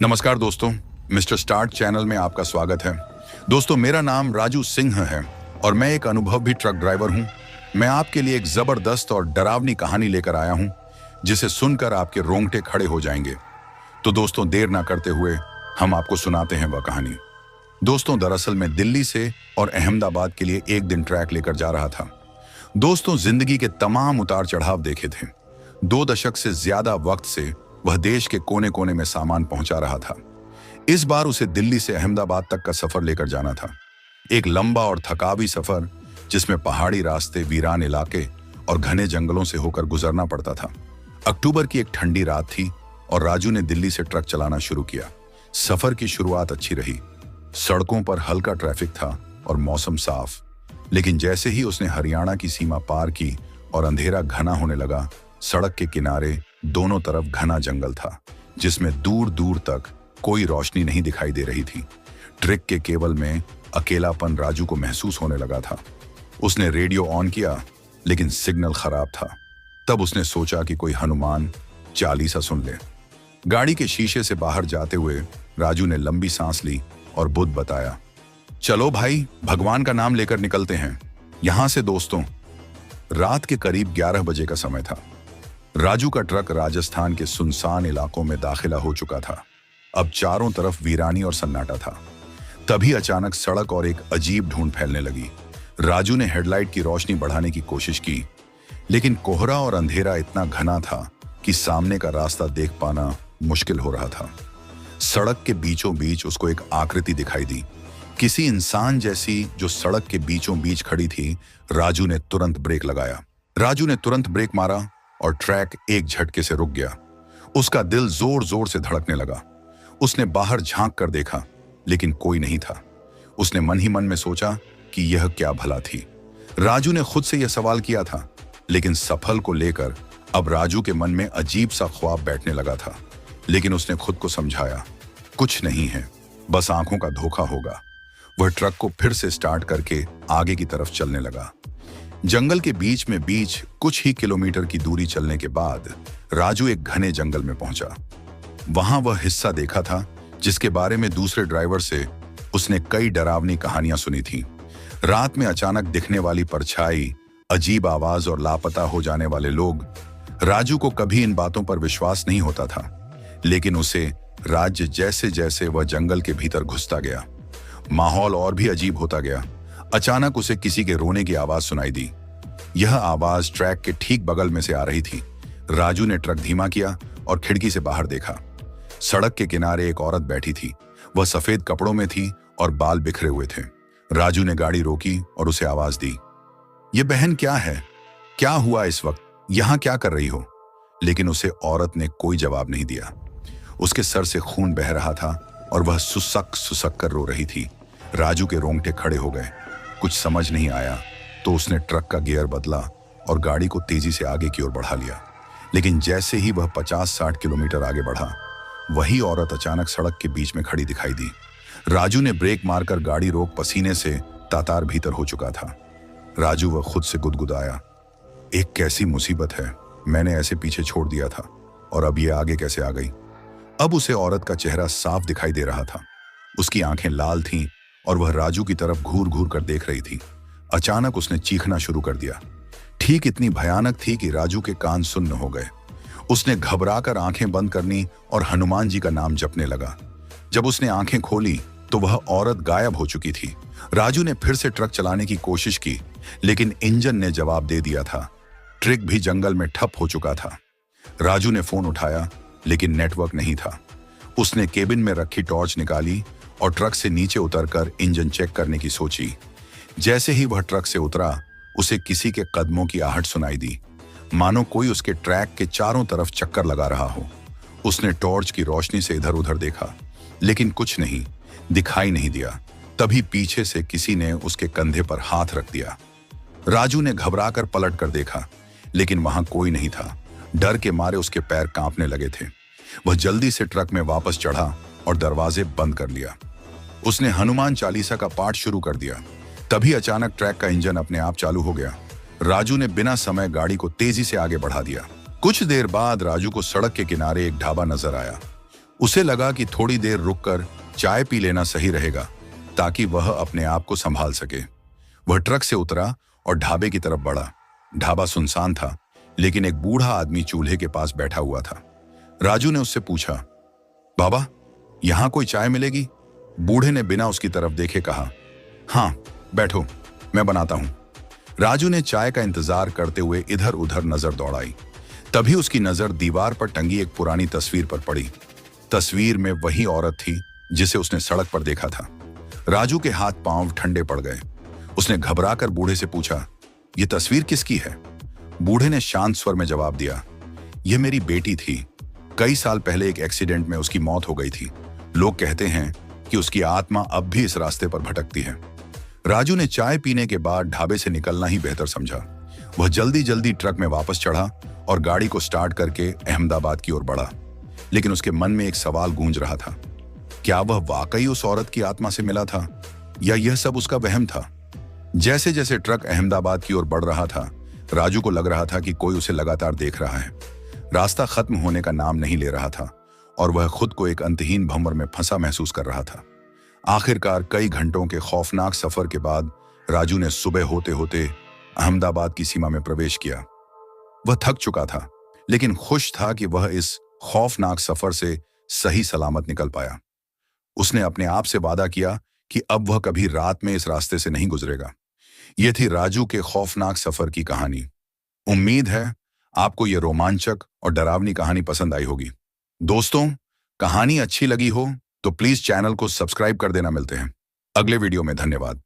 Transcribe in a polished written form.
नमस्कार दोस्तों, mister start channel में आपका स्वागत है। दोस्तों, मेरा नाम राजू सिंह है और मैं एक अनुभवी ट्रक ड्राइवर हूं। मैं आपके लिए एक जबरदस्त और डरावनी कहानी लेकर आया हूं, जिसे सुनकर आपके रोंगटे खड़े हो जाएंगे। तो दोस्तों, देर ना करते हुए हम आपको सुनाते हैं वह कहानी। दोस्तों, दरअसल मैं दिल्ली से और अहमदाबाद के लिए एक दिन ट्रैक लेकर जा रहा था। दोस्तों, जिंदगी के तमाम उतार चढ़ाव देखे थे। 2 दशक से ज्यादा वक्त से वह देश के कोने कोने में सामान पहुंचा रहा था। इस बार उसे दिल्ली से अहमदाबाद तक का सफर लेकर जाना था। एक लंबा और थकावी सफर, जिसमें पहाड़ी रास्ते, वीरान इलाके और घने जंगलों से होकर गुजरना पड़ता था। अक्टूबर की एक ठंडी रात थी और राजू ने दिल्ली से ट्रक चलाना शुरू किया। सफर की शुरुआत अच्छी रही। सड़कों पर हल्का ट्रैफिक था और मौसम साफ। लेकिन जैसे ही उसने हरियाणा की सीमा पार की और अंधेरा घना होने लगा, सड़क के किनारे दोनों तरफ घना जंगल था, जिसमें दूर दूर तक कोई रोशनी नहीं दिखाई दे रही थी। ट्रक के केबल में अकेलापन राजू को महसूस होने लगा था। उसने रेडियो ऑन किया, लेकिन सिग्नल खराब था। तब उसने सोचा कि कोई हनुमान चालीसा सुन ले। गाड़ी के शीशे से बाहर जाते हुए राजू ने लंबी सांस ली और बुद्ध बताया, चलो भाई, भगवान का नाम लेकर निकलते हैं यहां से। दोस्तों, रात के करीब 11 बजे का समय था। राजू का ट्रक राजस्थान के सुनसान इलाकों में दाखिला हो चुका था। अब चारों तरफ वीरानी और सन्नाटा था। तभी अचानक सड़क और एक अजीब धुंध फैलने लगी। राजू ने हेडलाइट की रोशनी बढ़ाने की कोशिश की, लेकिन कोहरा और अंधेरा इतना घना था कि सामने का रास्ता देख पाना मुश्किल हो रहा था। सड़क के बीचों बीच उसको एक आकृति दिखाई दी, किसी इंसान जैसी, जो सड़क के बीचों बीच खड़ी थी। राजू ने तुरंत ब्रेक मारा और ट्रैक एक झटके से रुक गया। उसका दिल जोर जोर से धड़कने लगा। उसने बाहर झांक कर देखा, लेकिन कोई नहीं था। उसने मन ही मन में सोचा कि यह क्या भला थी। राजू ने खुद से यह सवाल किया था, लेकिन सफल को लेकर अब राजू के मन में अजीब सा ख्वाब बैठने लगा था। लेकिन उसने खुद को समझाया, कुछ नहीं है, बस आंखों का धोखा होगा। वह ट्रक को फिर से स्टार्ट करके आगे की तरफ चलने लगा। जंगल के बीच में कुछ ही किलोमीटर की दूरी चलने के बाद राजू एक घने जंगल में पहुंचा। वहां वह हिस्सा देखा था जिसके बारे में दूसरे ड्राइवर से उसने कई डरावनी कहानियां सुनी थी। रात में अचानक दिखने वाली परछाई, अजीब आवाज और लापता हो जाने वाले लोग। राजू को कभी इन बातों पर विश्वास नहीं होता था, लेकिन उसे राज्य जैसे जैसे वह जंगल के भीतर घुसता गया, माहौल और भी अजीब होता गया। अचानक उसे किसी के रोने की आवाज सुनाई दी। यह आवाज ट्रैक के ठीक बगल में से आ रही थी। राजू ने ट्रक धीमा किया और खिड़की से बाहर देखा। सड़क के किनारे एक औरत बैठी थी। वह सफेद कपड़ों में थी और बाल बिखरे हुए थे। राजू ने गाड़ी रोकी और उसे आवाज दी, ये बहन क्या है? क्या हुआ इस वक्त? यहां क्या कर रही हो? लेकिन उसे औरत ने कोई जवाब नहीं दिया। उसके सर से खून बह रहा था और वह सुसक सुसक कर रो रही थी। राजू के रोंगटे खड़े हो गए। कुछ समझ नहीं आया तो उसने ट्रक का गियर बदला और गाड़ी को तेजी से आगे की ओर बढ़ा लिया। लेकिन जैसे ही वह 50-60 किलोमीटर आगे बढ़ा, वही औरत अचानक सड़क के बीच में खड़ी दिखाई दी। राजू ने ब्रेक मारकर गाड़ी रोक, पसीने से तातार भीतर हो चुका था। राजू वह खुद से गुदगुदाया, एक कैसी मुसीबत है, मैंने ऐसे पीछे छोड़ दिया था और अब ये आगे कैसे आ गई। अब उसे औरत का चेहरा साफ दिखाई दे रहा था। उसकी आंखें लाल थीं और वह राजू की तरफ घूर घूर कर देख रही थी। अचानक उसने चीखना शुरू कर दिया। ठीक इतनी भयानक थी कि राजू के कान सुन्न हो गए। उसने घबराकर आंखें बंद करनी और हनुमान जी का नाम जपने लगा। जब उसने आंखें खोली तो वह औरत गायब हो चुकी थी। राजू ने फिर से ट्रक चलाने की कोशिश की, लेकिन इंजन ने जवाब दे दिया था। ट्रक भी जंगल में ठप हो चुका था। राजू ने फोन उठाया, लेकिन नेटवर्क नहीं था। उसने केबिन में रखी टॉर्च निकाली और ट्रक से नीचे उतरकर इंजन चेक करने की सोची। जैसे ही वह ट्रक से उतरा, उसे किसी के कदमों की आहट सुनाई दी, मानो कोई उसके ट्रैक के चारों तरफ चक्कर लगा रहा हो। उसने टॉर्च की रोशनी से इधर उधर देखा, लेकिन कुछ नहीं दिखाई नहीं दिया। तभी पीछे से किसी ने उसके कंधे पर हाथ रख दिया। राजू ने घबराकर पलट कर देखा, लेकिन वहां कोई नहीं था। डर के मारे उसके पैर कांपने लगे थे। वह जल्दी से ट्रक में वापस चढ़ा और दरवाजे बंद कर लिया। उसने हनुमान चालीसा का पाठ शुरू कर दिया। तभी अचानक ट्रक का इंजन अपने आप चालू हो गया। राजू ने बिना समय गाड़ी को तेजी से आगे बढ़ा दिया। कुछ देर बाद राजू को सड़क के किनारे एक ढाबा नजर आया। उसे लगा कि थोड़ी देर रुककर चाय पी लेना सही रहेगा ताकि वह अपने आप को संभाल सके। वह ट्रक से उतरा और ढाबे की तरफ बढ़ा। ढाबा सुनसान था, लेकिन एक बूढ़ा आदमी चूल्हे के पास बैठा हुआ था। राजू ने उससे पूछा, बाबा, यहां कोई चाय मिलेगी? बूढ़े ने बिना उसकी तरफ देखे कहा, हाँ, बैठो, मैं बनाता हूं। राजू ने चाय का इंतजार करते हुए इधर उधर नजर दौड़ाई। तभी उसकी नजर दीवार पर टंगी एक पुरानी तस्वीर पर पड़ी। तस्वीर में वही औरत थी जिसे उसने सड़क पर देखा था। राजू के हाथ पांव ठंडे पड़ गए। उसने घबराकर बूढ़े से पूछा, यह तस्वीर किसकी है? बूढ़े ने शांत स्वर में जवाब दिया, यह मेरी बेटी थी। कई साल पहले एक एक्सीडेंट में उसकी मौत हो गई थी। लोग कहते हैं कि उसकी आत्मा अब भी इस रास्ते पर भटकती है। राजू ने चाय पीने के बाद ढाबे से निकलना ही बेहतर समझा। वह जल्दी जल्दी ट्रक में वापस चढ़ा और गाड़ी को स्टार्ट करके अहमदाबाद की ओर बढ़ा। लेकिन उसके मन में एक सवाल गूंज रहा था, क्या वह वाकई उस औरत की आत्मा से मिला था या यह सब उसका वहम था? जैसे जैसे ट्रक अहमदाबाद की ओर बढ़ रहा था, राजू को लग रहा था कि कोई उसे लगातार देख रहा है। रास्ता खत्म होने का नाम नहीं ले रहा था और वह खुद को एक अंतहीन भंवर में फंसा महसूस कर रहा था। आखिरकार कई घंटों के खौफनाक सफर के बाद राजू ने सुबह होते होते अहमदाबाद की सीमा में प्रवेश किया। वह थक चुका था, लेकिन खुश था कि वह इस खौफनाक सफर से सही सलामत निकल पाया। उसने अपने आप से वादा किया कि अब वह कभी रात में इस रास्ते से नहीं गुजरेगा। यह थी राजू के खौफनाक सफर की कहानी। उम्मीद है आपको यह रोमांचक और डरावनी कहानी पसंद आई होगी। दोस्तों, कहानी अच्छी लगी हो तो प्लीज चैनल को सब्सक्राइब कर देना। मिलते हैं अगले वीडियो में। धन्यवाद।